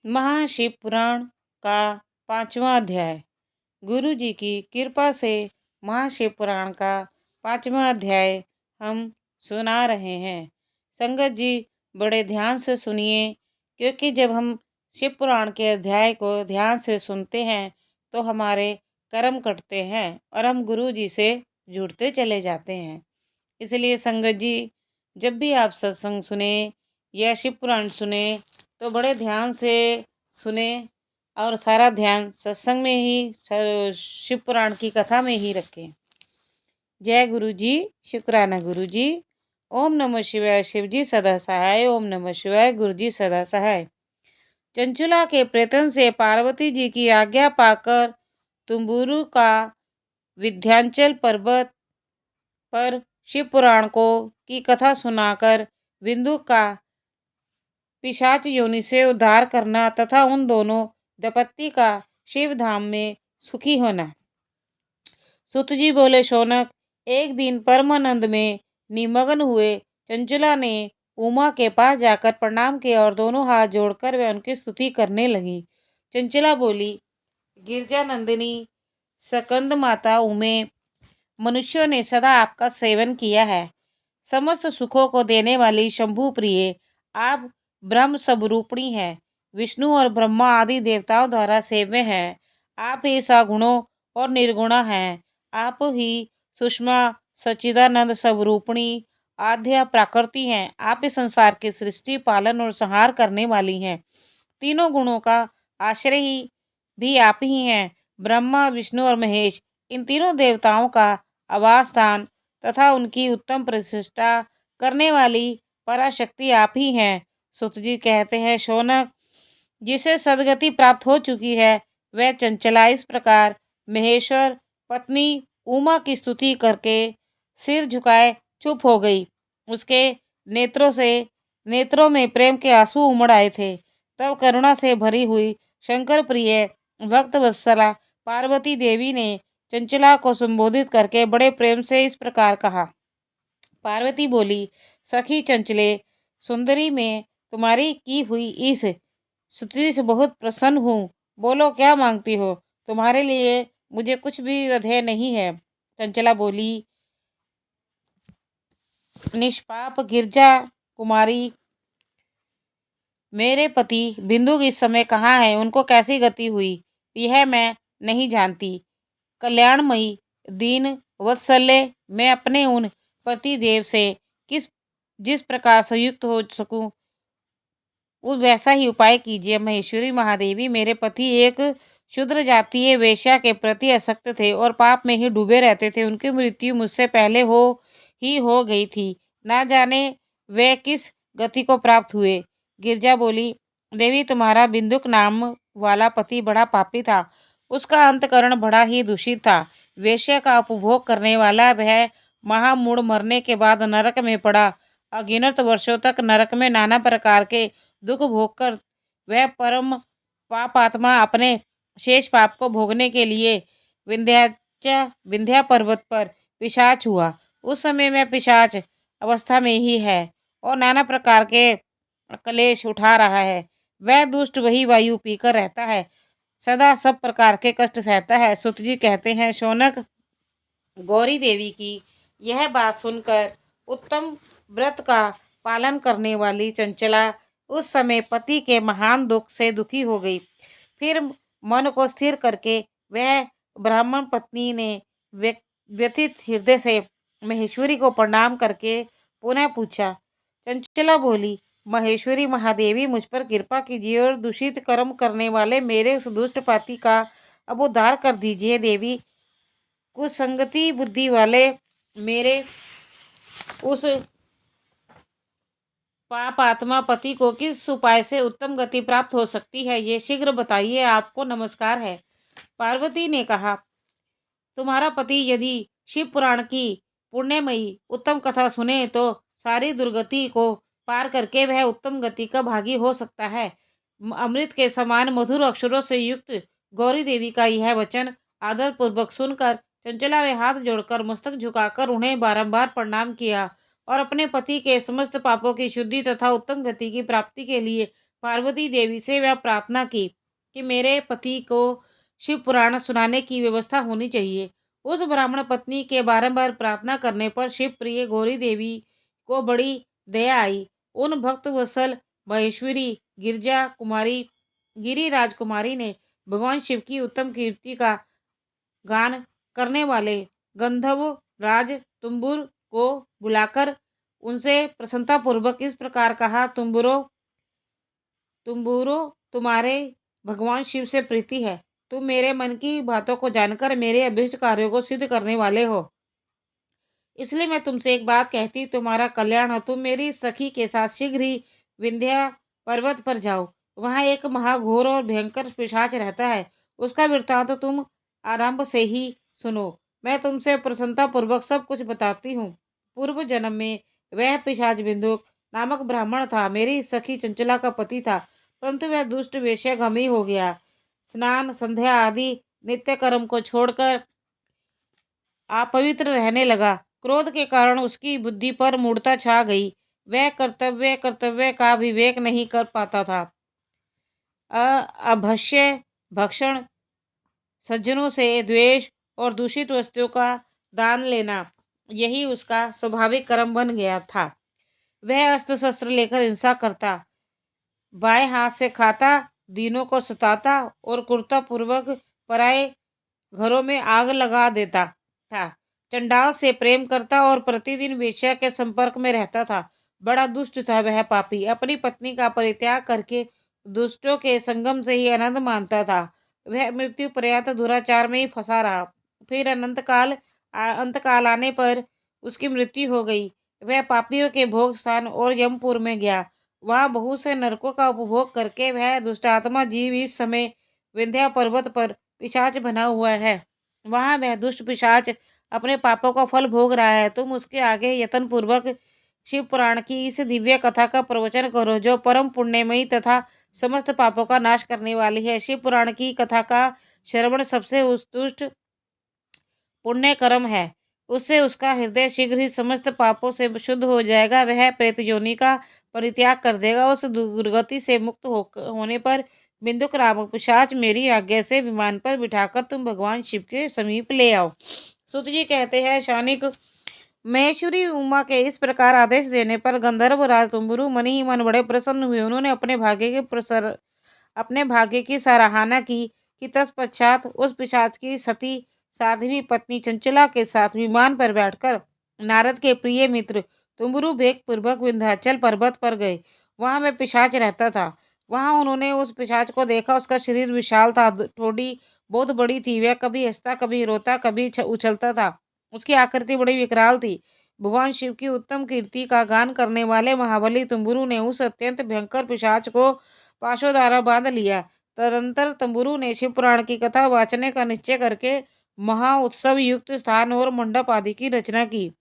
महाशिव पुराण का 5वां अध्याय। गुरु जी की कृपा से महाशिव पुराण का 5वां अध्याय हम सुना रहे हैं। संगत जी बड़े ध्यान से सुनिए, क्योंकि जब हम शिव पुराण के अध्याय को ध्यान से सुनते हैं तो हमारे कर्म कटते हैं और हम गुरु जी से जुड़ते चले जाते हैं। इसलिए संगत जी, जब भी आप सत्संग सुने या शिव पुराण सुने तो बड़े ध्यान से सुने और सारा ध्यान सत्संग में ही, शिव पुराण की कथा में ही रखें। जय गुरु जी, शुक्राना गुरु जी। ओम नमः शिवाय। शिव जी सदा सहाय। ओम नमः शिवाय। गुरु जी सदा सहाय। चंचुला के प्रयत्न से पार्वती जी की आज्ञा पाकर तुम्बुरु का विंध्याचल पर्वत पर शिव पुराण को की कथा सुनाकर बिंदु का पिशाच योनि से उद्धार करना तथा उन दोनों दंपत्ति का शिव धाम में सुखी होना। सुत जी बोले, शौनक, एक दिन परमानंद में निमग्न हुए चंचला ने उमा के पास जाकर प्रणाम किया और दोनों हाथ जोड़कर वे उनकी स्तुति करने लगी। चंचला बोली, गिरजा नंदिनी सकंद माता उमे, मनुष्यों ने सदा आपका सेवन किया है। समस्त सुखों को देने वाली शंभु प्रिय आप ब्रह्म स्वरूपिणी है, विष्णु और ब्रह्मा आदि देवताओं द्वारा सेव्य हैं। आप ही सगुणों और निर्गुणा हैं। आप ही सुषमा सच्चिदानंद स्वरूपिणी आद्या प्रकृति हैं। आप इस संसार की सृष्टि, पालन और संहार करने वाली हैं। तीनों गुणों का आश्रय ही भी आप ही हैं। ब्रह्मा, विष्णु और महेश, इन तीनों देवताओं का आवास स्थान तथा उनकी उत्तम प्रतिष्ठा करने वाली पराशक्ति आप ही हैं। सुत जी कहते हैं, शौनक, जिसे सदगति प्राप्त हो चुकी है वह चंचला इस प्रकार महेश्वर पत्नी उमा की स्तुति करके सिर झुकाए चुप हो गई। उसके नेत्रों में प्रेम के आंसू उमड़ आए थे। तब करुणा से भरी हुई शंकर प्रिय भक्त वत्सला पार्वती देवी ने चंचला को संबोधित करके बड़े प्रेम से इस प्रकार कहा। पार्वती बोली, सखी चंचले सुंदरी, में तुम्हारी की हुई इस स्तुति से बहुत प्रसन्न हूँ। बोलो, क्या मांगती हो? तुम्हारे लिए मुझे कुछ भी अधेय नहीं है। चंचला बोली, निष्पाप गिरजा कुमारी, मेरे पति बिंदु इस समय कहाँ है? उनको कैसी गति हुई यह मैं नहीं जानती। कल्याणमयी दीन वत्सल्य, मैं अपने उन पति देव से जिस प्रकार संयुक्त हो सकूं उस वैसा ही उपाय कीजिए। महेश्वरी महादेवी, मेरे पति एक शूद्र जातीय वेश्या के प्रति आसक्त थे और पाप में ही डूबे रहते थे। उनकी मृत्यु मुझसे पहले हो गई थी। ना जाने वे किस गति को प्राप्त हुए। गिरजा बोली, देवी, तुम्हारा बिंदुक नाम वाला पति बड़ा पापी था। उसका अंतकरण बड़ा ही दूषित था। वेश्या का उपभोग करने वाला वह महामूढ़ मरने के बाद नरक में पड़ा। अगिनत वर्षों तक नरक में नाना प्रकार के दुख भोग कर वह परम पापात्मा अपने शेष पाप को भोगने के लिए विंध्या पर्वत पर पिशाच हुआ। उस समय में पिशाच अवस्था में ही है और नाना प्रकार के कलेश उठा रहा है। वह दुष्ट वही वायु पीकर रहता है, सदा सब प्रकार के कष्ट सहता है। सुत जी कहते हैं, शौनक, गौरी देवी की यह बात सुनकर उत्तम व्रत का पालन करने वाली चंचला उस समय पति के महान दुख से दुखी हो गई। फिर मन को स्थिर करके वह ब्राह्मण पत्नी ने व्यथित हृदय से महेश्वरी को प्रणाम करके पुनः पूछा। चंचला बोली, महेश्वरी महादेवी, मुझ पर कृपा कीजिए और दूषित कर्म करने वाले मेरे उस दुष्ट पति का अब उद्धार कर दीजिए। देवी, कुसंगति बुद्धि वाले मेरे उस पाप आत्मा पति को किस उपाय से उत्तम गति प्राप्त हो सकती है, ये शीघ्र बताइए। आपको नमस्कार है। पार्वती ने कहा, तुम्हारा पति यदि शिव पुराण की पुण्यमयी उत्तम कथा सुने तो सारी दुर्गति को पार करके वह उत्तम गति का भागी हो सकता है। अमृत के समान मधुर अक्षरों से युक्त गौरी देवी का यह वचन आदर पूर्वक सुनकर चंचला ने हाथ जोड़कर मस्तक झुकाकर उन्हें बारंबार प्रणाम किया और अपने पति के समस्त पापों की शुद्धि तथा उत्तम गति की प्राप्ति के लिए पार्वती देवी से वह प्रार्थना की कि मेरे पति को शिव पुराण सुनाने की व्यवस्था होनी चाहिए। उस ब्राह्मण पत्नी के बारंबार प्रार्थना करने पर शिव प्रिय गौरी देवी को बड़ी दया आई। उन भक्त वत्सल महेश्वरी गिरजा कुमारी गिरी राजकुमारी ने भगवान शिव की उत्तम कीर्ति का गान करने वाले गंधर्व राज तुम्बुर को बुलाकर उनसे प्रसन्नता पूर्वक इस प्रकार कहा, तुम्बुरो, तुम्हारे भगवान शिव से प्रीति है। तुम मेरे मन की बातों को जानकर मेरे अभीष्ट कार्यों को सिद्ध करने वाले हो। इसलिए मैं तुमसे एक बात कहती, तुम्हारा कल्याण हो। तुम मेरी सखी के साथ शीघ्र ही विंध्या पर्वत पर जाओ। वहां एक महाघोर और भयंकर पिशाच रहता है। उसका वृत्तांत तुम आरंभ से ही सुनो। मैं तुमसे प्रसन्नता पूर्वक सब कुछ बताती हूँ। पूर्व जन्म में वह पिशाच बिंदुक नामक ब्राह्मण था। मेरी सखी चंचला का पति था, परंतु वह दुष्ट वेश्यागामी हो गया। स्नान संध्या आदि नित्य कर्म को छोड़कर अपवित्र रहने लगा। क्रोध के कारण उसकी बुद्धि पर मूढ़ता छा गई। वह कर्तव्य का विवेक नहीं कर पाता था। अभक्ष्य भक्षण, सज्जनों से द्वेष और दूषित वस्तुओं का दान लेना, यही उसका स्वाभाविक कर्म बन गया था। वह अस्त्र शस्त्र लेकर हिंसा करता, बाएं हाथ से खाता, दीनों को सताता और क्रूरतापूर्वक पराये घरों में आग लगा देता था। चंडाल से प्रेम करता और प्रतिदिन वेश्या के संपर्क में रहता था। बड़ा दुष्ट था वह पापी। अपनी पत्नी का परित्याग करके दुष्टों के संगम से ही आनंद मानता था। वह मृत्यु पर्यंत दुराचार में ही फंसा रहा। फिर अंतकाल आने पर उसकी मृत्यु हो गई। वह पापियों के भोग स्थान और यमपुर में गया। वहां बहुत से नरकों का उपभोग करके वह दुष्टात्मा जीव इस समय विंध्या पर्वत पर पिशाच बना हुआ है। वहां वह दुष्ट पिशाच अपने पापों का फल भोग रहा है। तुम उसके आगे यत्न पूर्वक शिव पुराण की इस दिव्य कथा का प्रवचन करो, जो परम पुण्यमयी तथा समस्त पापों का नाश करने वाली है। शिव पुराण की कथा का श्रवण सबसे उत्कृष्ट पुण्य कर्म है। उससे उसका हृदय शीघ्र ही समस्त पापों से शुद्ध हो जाएगा। वह प्रेत योनि का परित्याग कर देगा। उस दुर्गति से मुक्त होने पर बिंदुक नामक पिशाच मेरी आज्ञा से विमान पर बिठाकर तुम भगवान शिव के समीप ले आओ। सुत जी कहते हैं, शानिक महेश्वरी उमा के इस प्रकार आदेश देने पर गंधर्व राज तुम्बुरु मन ही मन बड़े प्रसन्न हुए। उन्होंने अपने भाग्य की सराहना की कि तत्पश्चात उस पिशाच की सती साध्वी पत्नी चंचला के साथ विमान पर बैठकर नारद के प्रिय मित्र तुम्बुरु वेग पूर्वक विंध्याचल पर्वत पर गए। वहां वह पिशाच रहता था। वहां उन्होंने उस पिशाच को देखा। उसका शरीर विशाल था, ठोड़ी बहुत बड़ी थी। वह कभी हंसता, कभी रोता, कभी उछलता था। उसकी आकृति बड़ी विकराल थी। भगवान शिव की उत्तम कीर्ति का गान करने वाले महाबली तुम्बुरु ने उस अत्यंत भयंकर पिशाच को पाशों द्वारा बांध लिया। तदंतर तंबुरु ने शिव पुराण की कथा वाचने का निश्चय करके महा उत्सव युक्त स्थान और मंडप आदि की रचना की।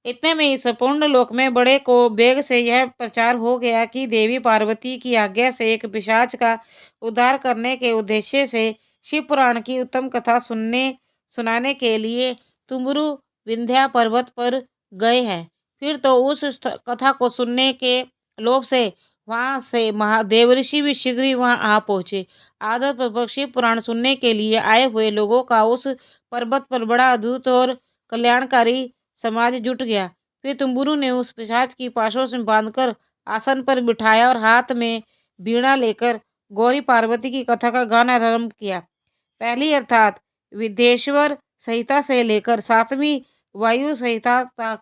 इतने में इस पूर्ण लोक में बड़े को वेग से यह प्रचार हो गया कि देवी पार्वती की आज्ञा से एक पिशाच का उद्धार करने के उद्देश्य से शिव पुराण की उत्तम कथा सुनाने के लिए तुम्बुरु विंध्या पर्वत पर गए हैं। फिर तो उस कथा को सुनने के लोभ से वहां से महादेव ऋषि भी शीघ्र ही वहां आ पहुंचे। आदर पूर्वक शिव पुराण सुनने के लिए आए हुए लोगों का उस पर्वत पर बड़ा अद्भुत और कल्याणकारी समाज जुट गया। फिर तुम्बुरु ने उस पिशाच की पाशों से बांधकर आसन पर बिठाया और हाथ में वीणा लेकर गौरी पार्वती की कथा का गाना आरंभ किया। पहली अर्थात विद्येश्वर संहिता से लेकर 7वीं वायु संहिता तक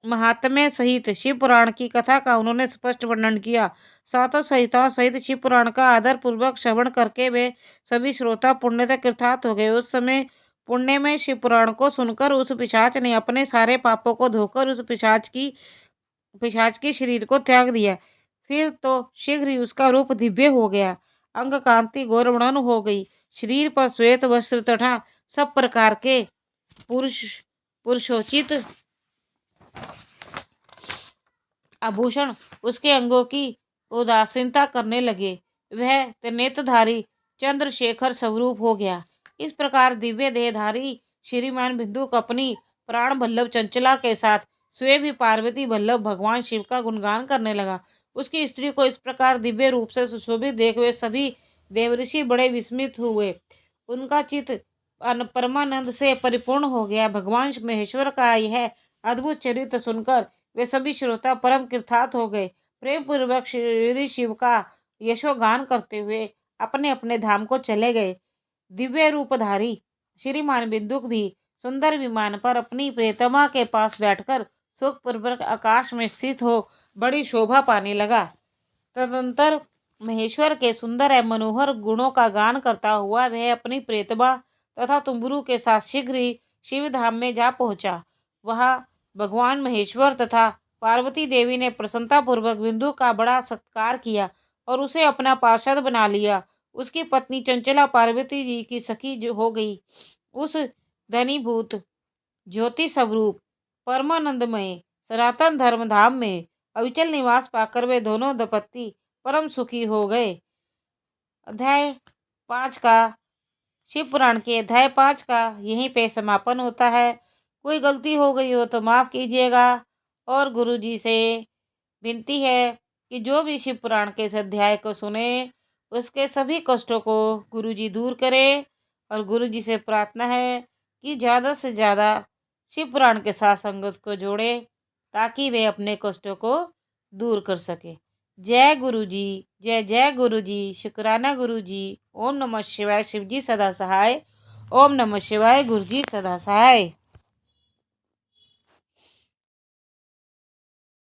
महात्म्य सहित शिव पुराण की कथा का उन्होंने स्पष्ट वर्णन किया। सातों संहिताओं सहित शिव पुराण का आदर पूर्वक श्रवण करके वे सभी श्रोता पुण्य कृतार्थ हो गए। उस समय पुण्य में शिव पुराण को सुनकर उस पिशाच ने अपने सारे पापों को धोकर उस पिशाच के शरीर को त्याग दिया। फिर तो शीघ्र ही उसका रूप दिव्य हो गया। अंग कांति गौरवर्ण हो गई। शरीर पर श्वेत वस्त्र तथा सब प्रकार के पुरुषोचित आभूषण उसके अंगों की उदासीनता करने लगे। वह त्रिनेत्रधारी चंद्रशेखर स्वरूप हो गया। इस प्रकार दिव्य देहधारी श्रीमान बिंदुक अपनी प्राण बल्लभ चंचला के साथ स्वयं भी पार्वती वल्लभ भगवान शिव का गुणगान करने लगा। उसकी स्त्री को इस प्रकार दिव्य रूप से सुशोभित देख हुए सभी देवऋषि बड़े विस्मित हुए। उनका चित्त परमानंद से परिपूर्ण हो गया। भगवान महेश्वर का यह अद्भुत चरित्र सुनकर वे सभी श्रोता परम कृतार्थ हो गए। प्रेम पूर्वक श्री शिव का यशोगान करते हुए अपने अपने धाम को चले गए। दिव्य रूपधारी श्रीमान बिंदुक भी सुंदर विमान पर अपनी प्रियतमा के पास बैठकर सुखपूर्वक आकाश में स्थित हो बड़ी शोभा पाने लगा। तदंतर महेश्वर के सुंदर एवं मनोहर गुणों का गान करता हुआ वह अपनी प्रियतमा तथा तुम्बुरु के साथ शीघ्र ही शिव धाम में जा पहुंचा। वहां भगवान महेश्वर तथा पार्वती देवी ने प्रसन्नतापूर्वक बिंदु का बड़ा सत्कार किया और उसे अपना पार्षद बना लिया। उसकी पत्नी चंचला पार्वती जी की सखी जो हो गई। उस धनीभूत ज्योति स्वरूप परमानंदमय सनातन धर्म धाम में अविचल निवास पाकर वे दोनों दंपत्ति परम सुखी हो गए। अध्याय 5 का शिव पुराण के अध्याय 5 का यहीं पे समापन होता है। कोई गलती हो गई हो तो माफ कीजिएगा और गुरु जी से विनती है कि जो भी शिव पुराण के इस अध्याय को सुने उसके सभी कष्टों को गुरु जी दूर करें। और गुरु जी से प्रार्थना है कि ज़्यादा से ज़्यादा शिव पुराण के साथ संगत को जोड़े ताकि वे अपने कष्टों को दूर कर सके। जय गुरु जी, जय जय गुरु जी, शुक्राना गुरु जी। ओम नमः शिवाय। शिव जी सदा सहाय। ओम नमः शिवाय। गुरु जी सदा सहाय।